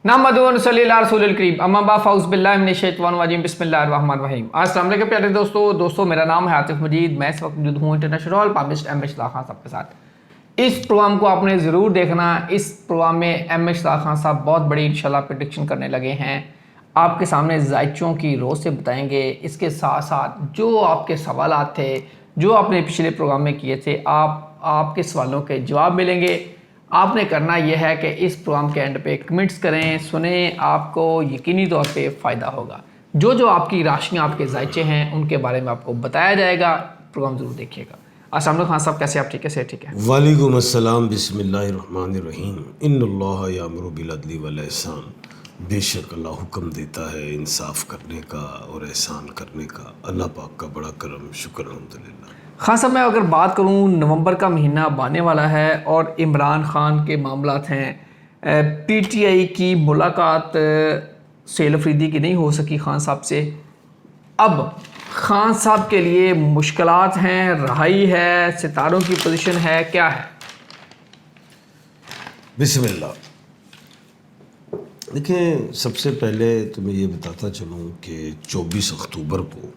अस्सलाम वालेकुम प्यारे दोस्तों मेरा नाम है आतिफ मजीद। मैं इस वक्त मौजूद हूँ international published M H Khan साहब के साथ। इस प्रोग्राम को आपने ज़रूर देखना। इस प्रोग्राम में एम एच खान साहब बहुत बड़ी इंशाल्लाह प्रेडिक्शन करने लगे हैं। आपके सामने जायचों की रोज़ से बताएंगे। इसके साथ साथ जो आपके सवालात थे, जो आपने पिछले प्रोग्राम में किए थे, आपके सवालों के जवाब मिलेंगे। आपने करना यह है कि इस प्रोग्राम के एंड पे कमेंट्स करें, सुने, आपको यकीनी तौर पे फ़ायदा होगा। जो जो आपकी राशियाँ, आपके जायचे हैं, उनके बारे में आपको बताया जाएगा। प्रोग्राम ज़रूर देखिएगा। अस्सलाम वालेकुम खान साहब, कैसे आप? ठीक है, ठीक है। वालेकुम अस्सलाम, बिस्मिल्लाहिर्रहमानिर्रहीम। इन्नल्लाह यामुरु बिल अदली वल ihsan। बेशक अल्लाह हुक्म देता है इंसाफ करने का और एहसान करने का। अल्लाह पाक का बड़ा करम, शुक्र अल्हम्दुलिल्लाह। खान साहब, मैं अगर बात करूँ, नवंबर का महीना आने वाला है और इमरान खान के मामलात हैं। पीटीआई की मुलाकात सेल अफरीदी की नहीं हो सकी खान साहब से। अब खान साहब के लिए मुश्किलात हैं, रहाई है, सितारों की पोजीशन है, क्या है? बिस्मिल्लाह। देखिए, सबसे पहले तो मैं ये बताता चलूँ कि 24 अक्टूबर को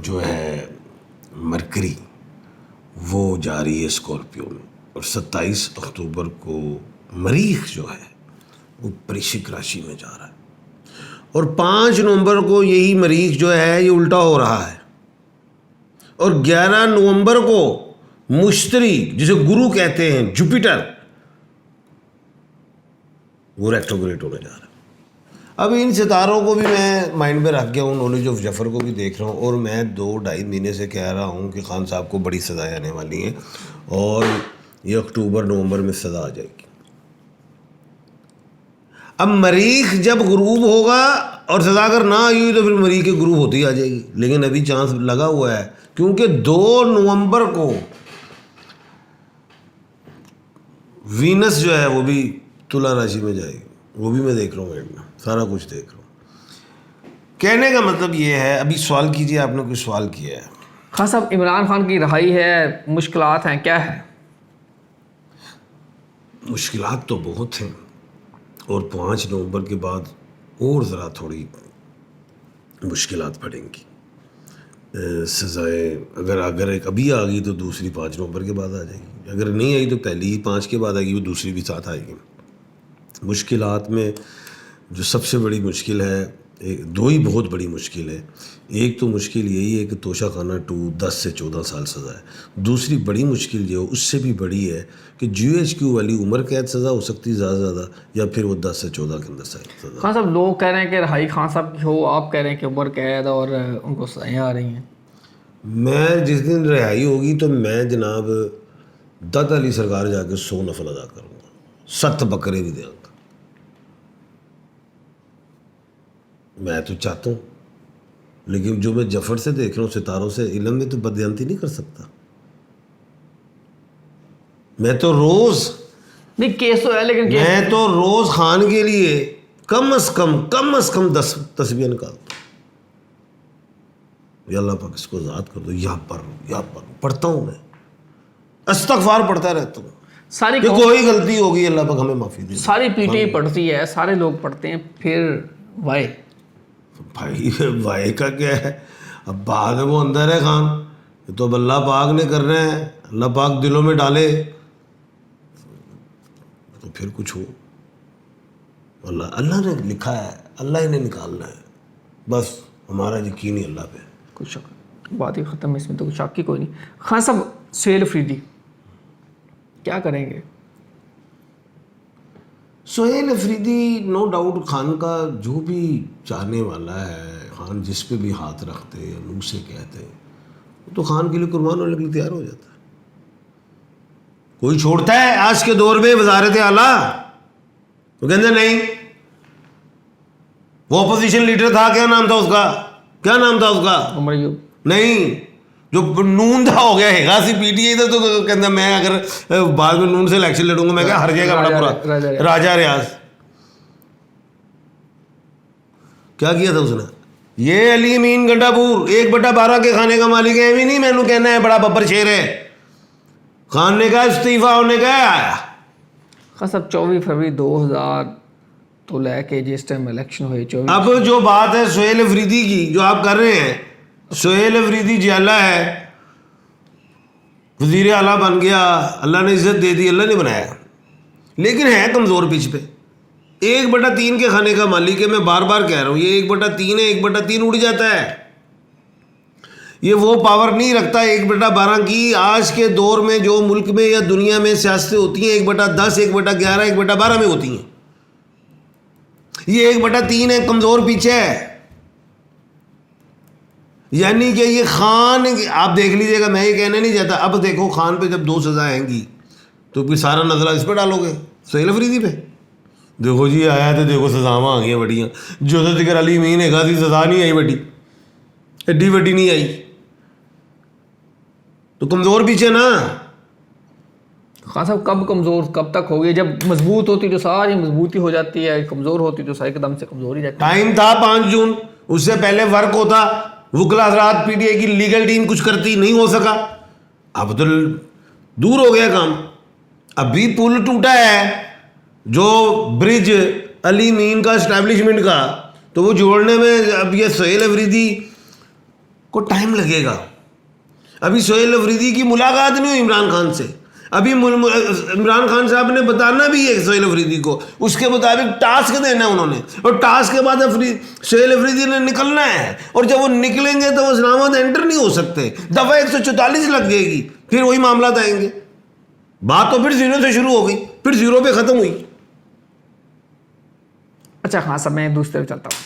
जो है मरकरी वो जा रही है स्कॉर्पियो में, और 27 अक्टूबर को मरीख जो है वो वृश्चिक राशि में जा रहा है, और 5 नवंबर को यही मरीख जो है ये उल्टा हो रहा है, और 11 नवंबर को मुश्तरी, जिसे गुरु कहते हैं, जुपिटर, वो रेट्रोग्रेड होने जा रहा है। अब इन सितारों को भी मैं माइंड में रख गया हूँ, नॉलेज ऑफ जफर को भी देख रहा हूँ, और मैं 2-2.5 महीने से कह रहा हूँ कि खान साहब को बड़ी सज़ाएं आने वाली हैं और ये अक्टूबर नवंबर में सज़ा आ जाएगी। अब मरीख जब गुरूब होगा और सज़ा अगर ना आई हुई तो फिर मरीख के गुरूब होती आ जाएगी, लेकिन अभी चांस लगा हुआ है क्योंकि 2 नवंबर को वीनस जो है वो भी तुला राशि में जाएगी। वो भी मैं देख रहा हूँ, में सारा कुछ देख रहा हूँ। कहने का मतलब ये है, अभी सवाल कीजिए, आपने कोई सवाल किया है। खान साहब, इमरान खान की रहाई है, मुश्किलात हैं, क्या है? मुश्किलात तो बहुत हैं, और 5 नवंबर के बाद और ज़रा थोड़ी मुश्किलात पड़ेंगी। सज़ाएँ अगर एक अभी आ गई तो दूसरी 5 नवंबर के बाद आ जाएगी, अगर नहीं आई तो पहली ही 5 के बाद आएगी, वो दूसरी भी साथ आएगी। मुश्किलात में जो सबसे बड़ी मुश्किल है, 2 ही बहुत बड़ी मुश्किल है। एक तो मुश्किल यही है कि तोशा खाना 2 10 से 14 साल सज़ा है। दूसरी बड़ी मुश्किल जो उससे भी बड़ी है कि GHQ वाली उम्र कैद सज़ा हो सकती है ज़्यादा, या फिर वो 10 से 14 के अंदर सज़ा। खान साहब, लोग कह रहे हैं कि रहाई खान साहब की हो, आप कह रहे हैं कि उम्र कैद और उनको सज़ाएं आ रही हैं। मैं जिस दिन रिहाई होगी तो मैं जनाब दाता अली सरकार जाके 100 नफल अदा करूँगा, 7 बकरे भी देंगे। मैं तो चाहता हूँ, लेकिन जो मैं जफर से देख रहा हूँ, सितारों से, इल्म में तो बदयांती नहीं कर सकता। मैं तो रोज़ नहीं, केस तो है, लेकिन मैं तो रोज़ खान के लिए कम से कम 10 तस्बीह निकालता हूँ। अल्लाह पाक इसको आज़ाद कर दो, या पर पढ़ता हूँ, मैं इस्तग़फ़ार पढ़ता रहता हूँ। सारी कोई गलती होगी अल्लाह पाक हमें माफ़ी दे। सारी पीटीआई पढ़ती है, सारे लोग पढ़ते हैं, फिर वाई भाई वाई का क्या है? अब बाद वो अंदर है खान, तो अब अल्लाह पाक ने करना है, अल्लाह पाक दिलों में डाले तो फिर कुछ हो। अल्लाह ने लिखा है, अल्लाह ही ने निकालना है, बस हमारा यकीन ही अल्लाह पे। कुछ शक, बात ही ख़त्म है, इसमें तो कुछ शक ही कोई नहीं। खान साहब, सेल अफरीदी क्या करेंगे? सोहेल अफरीदी नो डाउट खान का जो भी चाहने वाला है, खान जिस पे भी हाथ रखते हैं, मुँह से कहते हैं, तो खान के लिए कुर्बान होने के लिए तैयार हो जाता है। कोई छोड़ता है आज के दौर में वजारत आला? तो कहते नहीं, वो अपोजिशन लीडर था, क्या नाम था उसका, उमर यूब। नहीं, जो नून था हो गया है सी पीटीआई था, तो कहता मैं अगर बाद में नून से इलेक्शन लड़ूंगा, मैं क्या हर जाएगा बड़ा पूरा राजा रियाज। क्या किया था उसने? ये अली अमीन गंडापुर 1/12 के खाने का मालिक है, भी नहीं मैनू कहना है बड़ा बब्बर शेर है। खान ने कहा इस्तीफा होने का आया। खान साहब, 24 फरवरी 2000 तो लैके जिस टाइम इलेक्शन हुए 24 अब जो बात है सोहेल अफरीदी की जो आप कर रहे हैं, सोहेल अफरीदी जियाला है, वजीर आला बन गया, अल्लाह ने इज्जत दे दी, अल्लाह ने बनाया, लेकिन है कमज़ोर पिच पे। 1/3 के खाने का मालिक है। मैं बार बार कह रहा हूँ ये 1/3 है, 1/3 उड़ जाता है। ये वो पावर नहीं रखता 1/12 की। आज के दौर में जो मुल्क में या दुनिया में सियासतें होती हैं 1/10, 1/11, 1/12 में होती हैं। ये 1/3 है, कमज़ोर पिच है। यानी कि ये खान, आप देख लीजिएगा, मैं ये कहने नहीं चाहता। अब देखो खान पे जब 2 सज़ा आएंगी तो फिर सारा नजरा इस पर डालोगे, सोहेल अफरीदी पे। देखो जी आया तो देखो सजावां आ गई बड़ियाँ। जुल्फ़िकार अली मीन है दी सजा नहीं आई बड़ी, एड्डी बड़ी नहीं आई, तो कमज़ोर पीछे ना। खान साहब कब कमज़ोर कब तक होगी? जब मजबूत होती तो सारी मजबूती हो जाती है, कमज़ोर होती तो सारी कदम से कमज़ोर ही जाती है। टाइम था 5 जून, उससे पहले वर्क होता, वकला हज़रात पीटीआई की लीगल टीम कुछ करती, नहीं हो सका। अब तो दूर हो गया काम। अभी पुल टूटा है जो ब्रिज अली मीन का इस्टेब्लिशमेंट का, तो वो जोड़ने में अब ये सोहेल अफरीदी को टाइम लगेगा। अभी सोहेल अफरीदी की मुलाकात नहीं हुई इमरान खान से। अभी इमरान खान साहब ने बताना भी है सोहेल अफरीदी को, उसके मुताबिक टास्क देना है उन्होंने, और टास्क के बाद सोहेल अफरीदी ने निकलना है। और जब वो निकलेंगे तो वो इस्लामाबाद एंटर नहीं हो सकते, दफ़ा 144 लग जाएगी, फिर वही मामला आएंगे। बात तो फिर 0 से शुरू हो गई, फिर 0 पे ख़त्म हुई। अच्छा हाँ साहब, मैं दूसरे पे चलता हूँ।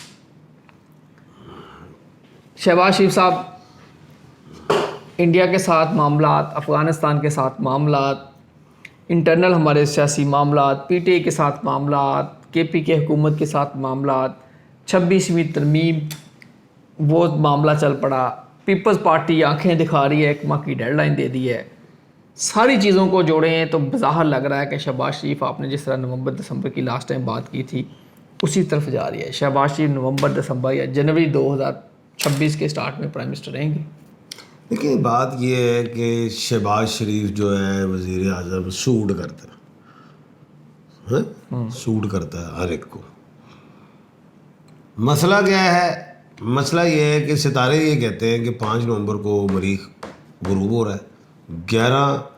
शहबाज शरीफ साहब, इंडिया के साथ मामलात, अफ़गानिस्तान के साथ मामलात, इंटरनल हमारे सियासी मामलात, पीटीआई के साथ मामलात, केपी हुकूमत के साथ मामलात, 26वीं तरमीम वो मामला चल पड़ा, पीपल्स पार्टी आंखें दिखा रही है, 1 माह की डेडलाइन दे दी है। सारी चीज़ों को जोड़ें तो बज़ाहिर लग रहा है कि शहबाज शरीफ, आपने जिस तरह नवंबर दिसंबर की लास्ट टाइम बात की थी, उसी तरफ जा रही है। शहबाज शरीफ नवंबर दिसंबर या जनवरी 2026 के स्टार्ट में प्राइम मिनिस्टर रहेंगे। देखिए बात यह है कि शहबाज शरीफ जो है वज़ीर आज़म सूट करता है, सूट करता है हर एक को। मसला क्या है? मसला ये है कि सितारे ये कहते हैं कि 5 नवंबर को मरीख गुरूब हो रहा है, 11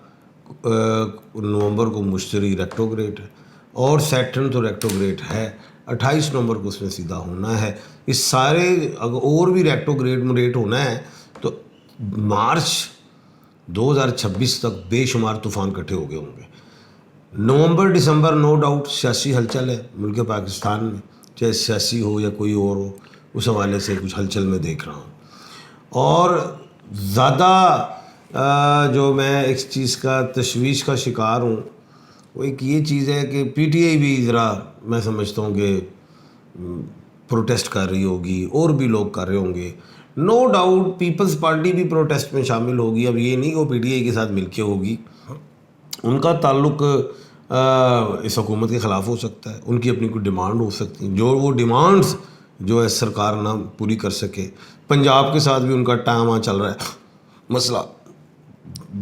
नवंबर को मुश्तरी रेक्टोग्रेट है, और सैटर्न तो रेक्टोग्रेट है, 28 नवंबर को उसमें सीधा होना है। इस सारे अगर और भी रेक्टोग्रेट होना है तो मार्च 2026 तक बेशुमार तूफ़ान इकट्ठे हो गए होंगे। नवंबर दिसंबर नो डाउट सियासी हलचल है मुल्क पाकिस्तान में, चाहे सियासी हो या कोई और हो, उस हवाले से कुछ हलचल में देख रहा हूँ। और ज़्यादा जो मैं एक चीज़ का तशवीश का शिकार हूँ वो एक ये चीज़ है कि पीटीआई भी ज़रा मैं समझता हूँ कि प्रोटेस्ट कर रही होगी, और भी लोग कर रहे होंगे। नो डाउट पीपल्स पार्टी भी प्रोटेस्ट में शामिल होगी। अब ये नहीं कि वो पीटीआई के साथ मिलके होगी, उनका ताल्लुक इस हुकूमत के ख़िलाफ़ हो सकता है, उनकी अपनी कोई डिमांड हो सकती है, जो वो डिमांड्स जो है सरकार ना पूरी कर सके। पंजाब के साथ भी उनका टामा चल रहा है मसला,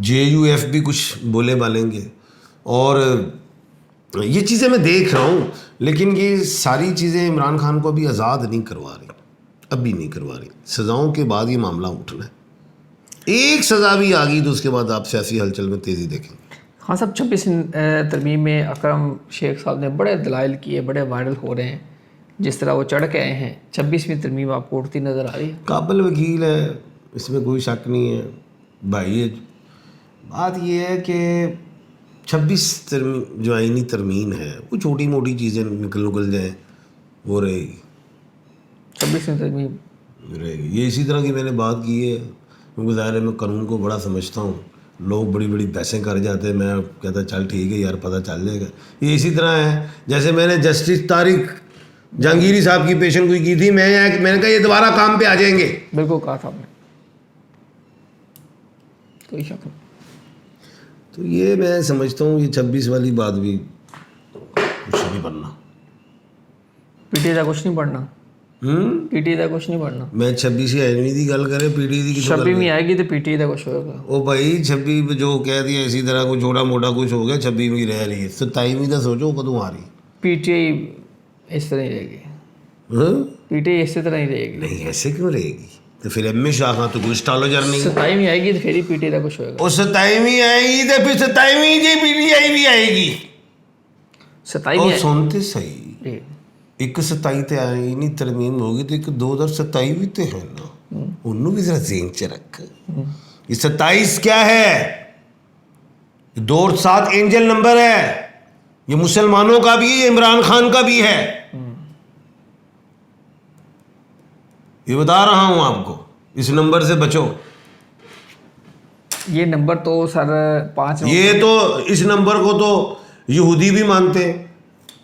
JUF भी कुछ बोले बालेंगे, और ये चीज़ें मैं देख रहा हूँ। लेकिन ये सारी चीज़ें इमरान खान को अभी आज़ाद नहीं करवा रही, अभी नहीं करवा रही। सज़ाओं के बाद ये मामला उठना है, एक सज़ा भी आ गई तो उसके बाद आप सियासी हलचल में तेज़ी देखेंगे। हाँ साहब, 26 तरमीम में अकरम शेख साहब ने बड़े दलाइल किए, बड़े वायरल हो रहे हैं, जिस तरह वो चढ़ के आए हैं। 26वीं तरमीम आपको उठती नज़र आ रही है? काबिल वकील है, इसमें कोई शक नहीं है भाई। ये बात ये है कि 26 तरमीम जो आईनी तरमीम है वो छोटी मोटी चीज़ें निकल जाएँ वो रहेगी, 26वीं तरमीम रहेगी। ये इसी तरह की मैंने बात की है, क्योंकि ज़ाहिर है मैं कानून को बड़ा समझता हूँ। लोग बड़ी बड़ी बहसें कर जाते हैं, मैं कहता चल ठीक है यार पता चल जाएगा। ये इसी तरह है जैसे मैंने जस्टिस तारिक जहांगीरी साहब की पेशन गोई की थी, मैंने कहा ये दोबारा काम पे आ जाएंगे। बिल्कुल कहा था आपने, कोई शक नहीं। तो ये मैं समझता हूँ ये 26 वाली बात भी कुछ नहीं बनना, पीटीआई का कुछ नहीं पढ़ना, पीटीआई का कुछ नहीं पढ़ना। मैं 26 एनवी की गल करे, पीटीआई की 26वीं आएगी तो पीटीआई का कुछ होगा। ओ भाई 26 जो कह दिया इसी तरह को छोटा मोटा कुछ हो गया, 26वीं रह रही है, 27वीं का सोचो कदों आ रही। पीटीआई इस तरह ही रहेगी, हाँ? पीटे इसी तरह ही रहेगी। नहीं ऐसे क्यों रहेगी? तो फिर एम ए शाह खां तो कोई एस्ट्रोलॉजर नहीं। 27वीं आएगी तो फिर ही पीटे का कुछ होएगा। और 27वीं आएगी तो फिर 27वीं जी पीटीआई भी आएगी। 27वीं और सुनते सही, जी। एक 27 ਤੇ ਆਈ ਨਹੀਂ ਤਰਮੀਮ ਹੋਗੀ तो एक 2027 भी तो है ना, उन्होंने भी जरा जेन च रख। ये 27 क्या है? 2 और 7 एंजल नंबर है, ये मुसलमानों का भी है, इमरान खान का भी है, ये बता रहा हूं आपको, इस नंबर से बचो। ये नंबर तो सर 5 ये तो इस नंबर को तो यहूदी भी मानते हैं,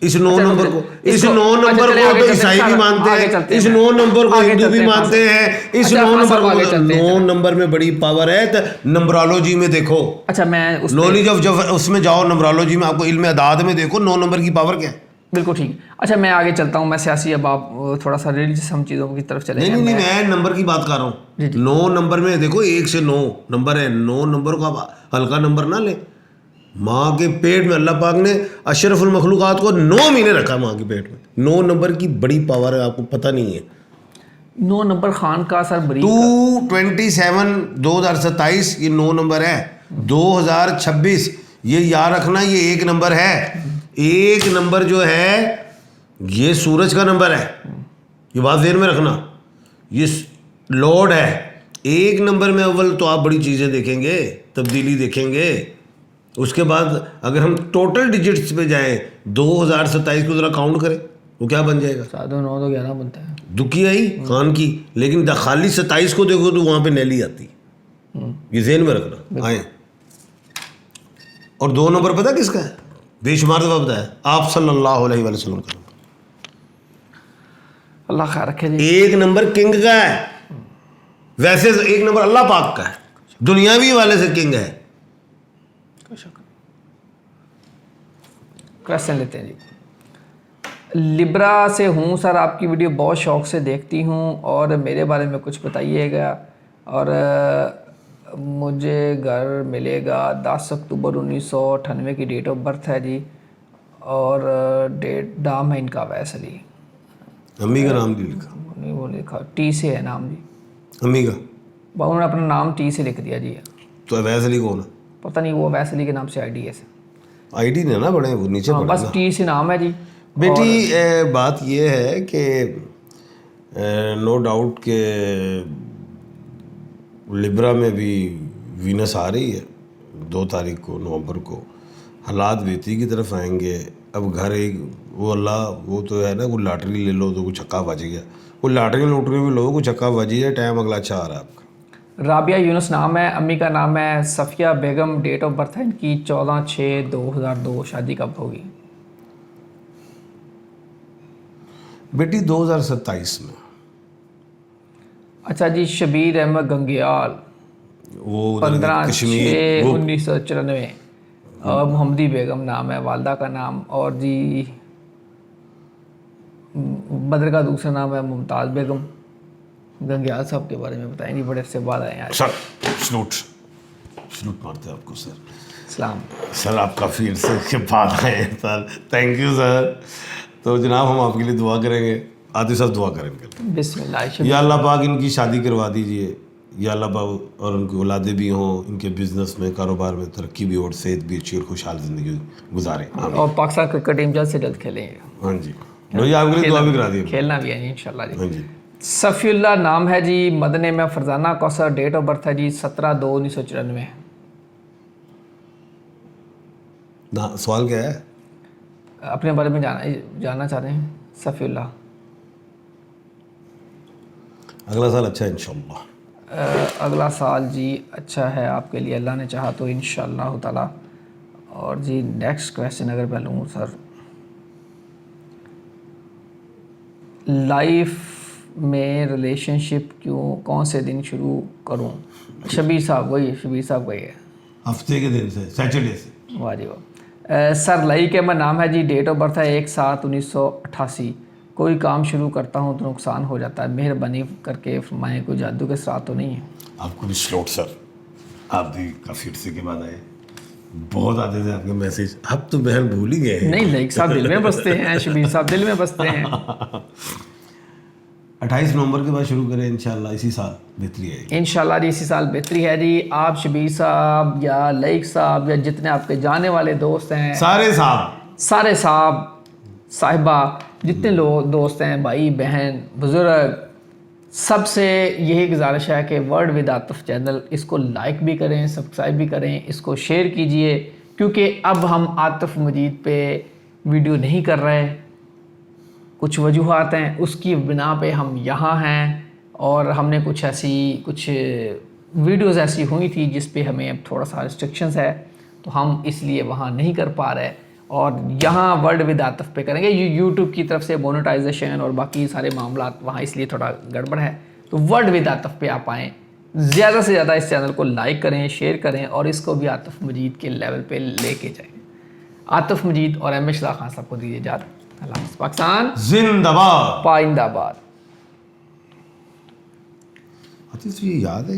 इस 9 नंबर को, इस 9 नंबर को तो ईसाई भी मानते हैं, इस 9 नंबर को हिंदू भी मानते हैं, इस 9 नंबर को, 9 नंबर में बड़ी पावर है। तो नंबरोलॉजी में देखो, अच्छा मैं नॉलेज ऑफ, जब उसमें जाओ नंबरोलॉजी में, आपको इल्म अदाद में देखो 9 नंबर की पावर क्या है। बिल्कुल ठीक। अच्छा मैं आगे चलता हूँ, मैं सियासी, अब आप थोड़ा सा रिलीजियस हम चीज़ों की तरफ चले। नहीं, मैं नंबर की बात कर रहा हूँ। 9 नंबर में देखो 1 से 9 नंबर है, 9 नंबर को आप हल्का नंबर ना ले। माँ के पेट में अल्लाह पाक ने अशरफुल मखलूकात को 9 महीने रखा माँ के पेट में। 9 नंबर की बड़ी पावर है, आपको पता नहीं है। 9 नंबर खान का सर बरी 227 2027 ये 9 नंबर है। 2026 ये याद रखना, ये 1 नंबर है। 1 नंबर जो है ये सूरज का नंबर है, ये बात ध्यान में रखना, ये लॉर्ड है। 1 नंबर में अव्वल तो आप बड़ी चीज़ें देखेंगे, तब्दीली देखेंगे। उसके बाद अगर हम टोटल डिजिट्स पे जाएं 2027 को जरा काउंट करें, वो क्या बन जाएगा? 7 2 9 तो 11 बनता है। दुखी आई खान की, लेकिन खाली 27 को देखो तो वहाँ पे नैली आती, ये ज़हन में रखना। आए, और 2 नंबर पता किसका है? बेशुमार दफा बताया, आप सल्लल्लाहु अलैहि वसल्लम का नंबर। अल्लाह खैर रखे जी। 1 नंबर किंग का है, वैसे 1 नंबर अल्लाह पाक का है, दुनियावी वाले से किंग है। क्वेश्चन लेते हैं जी। लिब्रा से हूँ सर, आपकी वीडियो बहुत शौक से देखती हूँ और मेरे बारे में कुछ बताइएगा। और मुझे घर मिलेगा 10 अक्टूबर 1998 की डेट ऑफ बर्थ है जी, और डेट नाम है इनका अवैस अली। अम्मी का नाम भी लिखा? नहीं वो लिखा टी से है नाम जी, अम्मी का। उन्होंने अपना नाम टी से लिख दिया जी। तो अवैस अली कौन है? पता नहीं, वो अवैस अली के नाम से आईडी है। आईडी ने ना बड़े वो नीचे बस टी से नाम है जी। बेटी बात ये है कि नो डाउट के लिब्रा में भी वीनस आ रही है 2 तारीख को, नवंबर को। हालात बेहतरी की तरफ आएंगे। अब घर एक वो अल्लाह, वो तो है ना, कोई लॉटरी ले लो तो कोई छक्का बज गया, कोई लॉटरी भी लो, कोई छक्का बज गया, टाइम अगला अच्छा आ रहा है आपका। राबिया यूनुस नाम है, अम्मी का नाम है सफ़िया बेगम, डेट ऑफ बर्थ है इनकी 14/6/2002। शादी कब होगी? बेटी 2027 में। अच्छा जी। शबीर अहमद गंगयाल, वो 15/6/1994। और मोहम्मदी बेगम नाम है वालदा का नाम। और जी बदर का दूसरा नाम है मुमताज़ बेगम। गंगयाल साहब के बारे में बताएंगे, बड़े से बाद आए आज। सर सलूट मारते हैं आपको सर। सलाम सर, आप काफ़ी अरसे के बाद आए सर, थैंक यू सर। तो जनाब हम आपके लिए दुआ करेंगे, आतिफ साहब दुआ करेंगे। बिस्मिल्लाह। या अल्लाह पाक इनकी शादी करवा दीजिए, या अल्लाह पाक और उनकी औलादे भी हों, इनके बिजनेस में, कारोबार में तरक्की भी और सेहत भी अच्छी और खुशहाल ज़िंदगी गुजारें। और पाकिस्तान क्रिकेट टीम जल्द से जल्द खेलेंगे। हाँ जी, भैया आपके लिए दुआ भी करा दी, खेलना भी है जी इंशाल्लाह जी। हाँ जी। सफ़ीउल्लाह नाम है जी, मदने में Farzana Kausar, date of birth है जी 17/2/1994। ना सवाल क्या है? अपने बारे में जानना चाह रहे हैं सफ़ीउल्लाह। अगला साल अच्छा है इंशाल्लाह। अगला साल जी अच्छा है आपके लिए, अल्लाह ने चाहा तो इंशाल्लाह ताला। और जी नेक्स्ट क्वेश्चन अगर मैं लूँ सर, लाइफ में रिलेशनशिप कौन से दिन शुरू करूँ? शबीर साहब वही है, हफ्ते के दिन से, सैटरडे से। वाह जी वाह। सर लई के नाम है जी, डेट ऑफ बर्थ है 1/7/1988। कोई काम शुरू करता हूँ तो नुकसान हो जाता है, मेहरबानी करके फरमाएं कोई जादू के साथ तो नहीं है? आपको भी स्लोट सर, आप भी काफ़ी अरसे के बाद आए, बहुत आते थे आपके मैसेज, अब तो बहन भूल ही गए हैं। नहीं, लाइक साहब दिल में बसते हैं, शबीर साहब दिल में बसते हैं। 28 नवंबर के बाद शुरू करें इंशाल्लाह, इसी साल बेहतरी है। इंशाल्लाह जी इसी साल बेहतरी है जी। आप शबीर साहब या लाइक साहब या जितने आपके जाने वाले दोस्त हैं, सारे साहब, सारे साहब साहिबा, जितने लोग दोस्त हैं, भाई बहन बुज़ुर्ग, सबसे यही गुजारिश है कि वर्ड विद आतिफ चैनल इसको लाइक भी करें, सब्सक्राइब भी करें, इसको शेयर कीजिए, क्योंकि अब हम आतिफ मजीद पे वीडियो नहीं कर रहे, कुछ वजूहात हैं, उसकी बिना पे हम यहाँ हैं। और हमने कुछ वीडियोज़ ऐसी हुई थी जिस पे हमें अब थोड़ा सा रिस्ट्रिक्शंस है, तो हम इसलिए वहाँ नहीं कर पा रहे, और यहाँ वर्ड विद आतिफ पे करेंगे। यूट्यूब की तरफ से मोनेटाइजेशन और बाकी सारे मामलात वहाँ इसलिए थोड़ा गड़बड़ है, तो वर्ड विद आतिफ पे आप आएँ, ज़्यादा से ज़्यादा इस चैनल को लाइक करें, शेयर करें, और इसको भी आतिफ मजीद के लेवल पे लेके जाएं। आतिफ मजीद और एम इशराक खान साहब को दीजिए इजाज़त। अल्लाह हाफ़िज़। पाकिस्तान जिंदाबाद। पाइंदाबाद। आतिफ, ये याद है